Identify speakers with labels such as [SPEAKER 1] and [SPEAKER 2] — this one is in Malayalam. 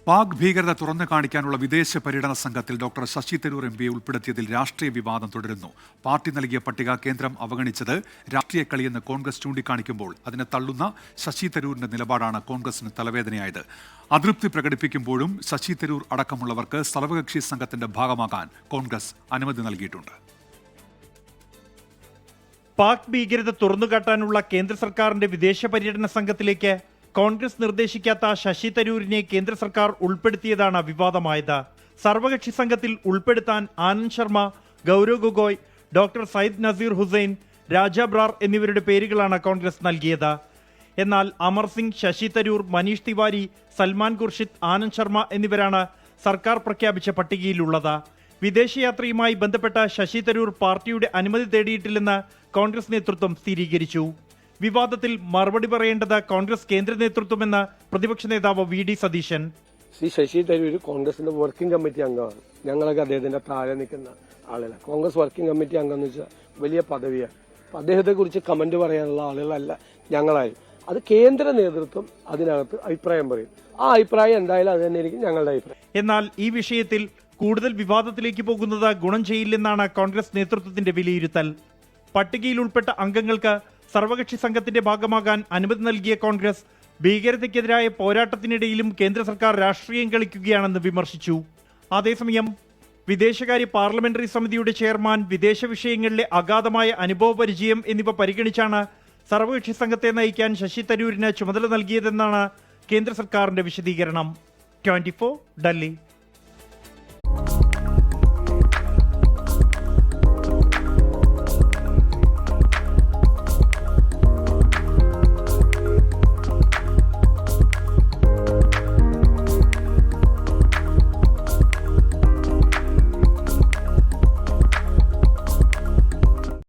[SPEAKER 1] പാക് ഭീകരത തുറന്നു കാണിക്കാനുള്ള വിദേശ പര്യടന സംഘത്തിൽ ഡോക്ടർ ശശി തരൂർ എംപിയെ ഉൾപ്പെടുത്തിയതിൽ രാഷ്ട്രീയ വിവാദം തുടരുന്നു. പാർട്ടി നൽകിയ പട്ടിക കേന്ദ്രം അവഗണിച്ചത് രാഷ്ട്രീയ കളിയെന്ന് കോൺഗ്രസ് ചൂണ്ടിക്കാണിക്കുമ്പോൾ അതിനെ തള്ളുന്ന ശശി തരൂരിന്റെ നിലപാടാണ് കോൺഗ്രസിന് തലവേദനയായത്. അതൃപ്തി പ്രകടിപ്പിക്കുമ്പോഴും ശശി തരൂർ അടക്കമുള്ളവർക്ക് സർവകക്ഷി സംഘത്തിന്റെ ഭാഗമാകാൻ കോൺഗ്രസ് അനുമതി നൽകിയിട്ടുണ്ട്.
[SPEAKER 2] പാക് ഭീകരത തുറന്നുകാട്ടാനുള്ള കേന്ദ്ര സർക്കാരിന്റെ വിദേശ പര്യടന സംഘത്തിലേക്ക് കോൺഗ്രസ് നിർദ്ദേശിക്കാത്ത ശശി തരൂരിനെ കേന്ദ്ര സർക്കാർ ഉൾപ്പെടുത്തിയതാണ് വിവാദമായത്. സർവകക്ഷി സംഘത്തിൽ ഉൾപ്പെടുത്താൻ ആനന്ദ് ശർമ്മ, ഗൗരവ് ഗൊഗോയ്, ഡോക്ടർ സയ്യിദ് നസീർ ഹുസൈൻ, രാജ ബ്രാർ എന്നിവരുടെ പേരുകളാണ് കോൺഗ്രസ് നൽകിയത്. എന്നാൽ അമർ സിംഗ്, ശശി തരൂർ, മനീഷ് തിവാരി, സൽമാൻ ഖുർഷിദ്, ആനന്ദ് ശർമ്മ എന്നിവരാണ് സർക്കാർ പ്രഖ്യാപിച്ച പട്ടികയിലുള്ളത്. വിദേശയാത്രയുമായി ബന്ധപ്പെട്ട ശശി തരൂർ പാർട്ടിയുടെ അനുമതി തേടിയിട്ടില്ലെന്ന് കോൺഗ്രസ് നേതൃത്വം സ്ഥിരീകരിച്ചു. വിവാദത്തിൽ മറുപടി പറയേണ്ടത് കോൺഗ്രസ് കേന്ദ്ര നേതൃത്വമെന്ന് പ്രതിപക്ഷ നേതാവ് വി.ഡി. സതീശൻ.
[SPEAKER 3] ശ്രീ ശശി തരൂർ കോൺഗ്രസിന്റെ വർക്കിംഗ് കമ്മിറ്റി അംഗമാണ്. ഞങ്ങളൊക്കെ അദ്ദേഹത്തിന്റെ താഴെ നിൽക്കുന്ന ആളുകളാണ്. കോൺഗ്രസ് വർക്കിംഗ് കമ്മിറ്റി അംഗം എന്ന് വെച്ചാൽ വലിയ പദവിയാണ്. അപ്പൊ അദ്ദേഹത്തെ കുറിച്ച് കമന്റ് പറയാനുള്ള ആളുകളല്ല ഞങ്ങളായി. അത് കേന്ദ്ര നേതൃത്വം അതിനകത്ത് അഭിപ്രായം പറയും. ആ അഭിപ്രായം എന്തായാലും അത് തന്നെയായിരിക്കും ഞങ്ങളുടെ അഭിപ്രായം.
[SPEAKER 2] എന്നാൽ ഈ വിഷയത്തിൽ കൂടുതൽ വിവാദത്തിലേക്ക് പോകുന്നത് ഗുണം ചെയ്യില്ലെന്നാണ് കോൺഗ്രസ് നേതൃത്വത്തിന്റെ വിലയിരുത്തൽ. പട്ടികയിൽ ഉൾപ്പെട്ട അംഗങ്ങൾക്ക് സർവകക്ഷി സംഘത്തിന്റെ ഭാഗമാകാൻ അനുമതി നൽകിയ കോൺഗ്രസ് ഭീകരതയ്ക്കെതിരായ പോരാട്ടത്തിനിടയിലും കേന്ദ്ര സർക്കാർ രാഷ്ട്രീയം കളിക്കുകയാണെന്ന് വിമർശിച്ചു. അതേസമയം വിദേശകാര്യ പാർലമെന്ററി സമിതിയുടെ ചെയർമാൻ വിദേശ വിഷയങ്ങളിലെ അഗാധമായ അനുഭവ പരിചയം എന്നിവ പരിഗണിച്ചാണ് സർവകക്ഷി സംഘത്തെ നയിക്കാൻ ശശി തരൂരിന് ചുമതല നൽകിയതെന്നാണ് കേന്ദ്ര സർക്കാരിന്റെ വിശദീകരണം. 24 ഡൽഹി.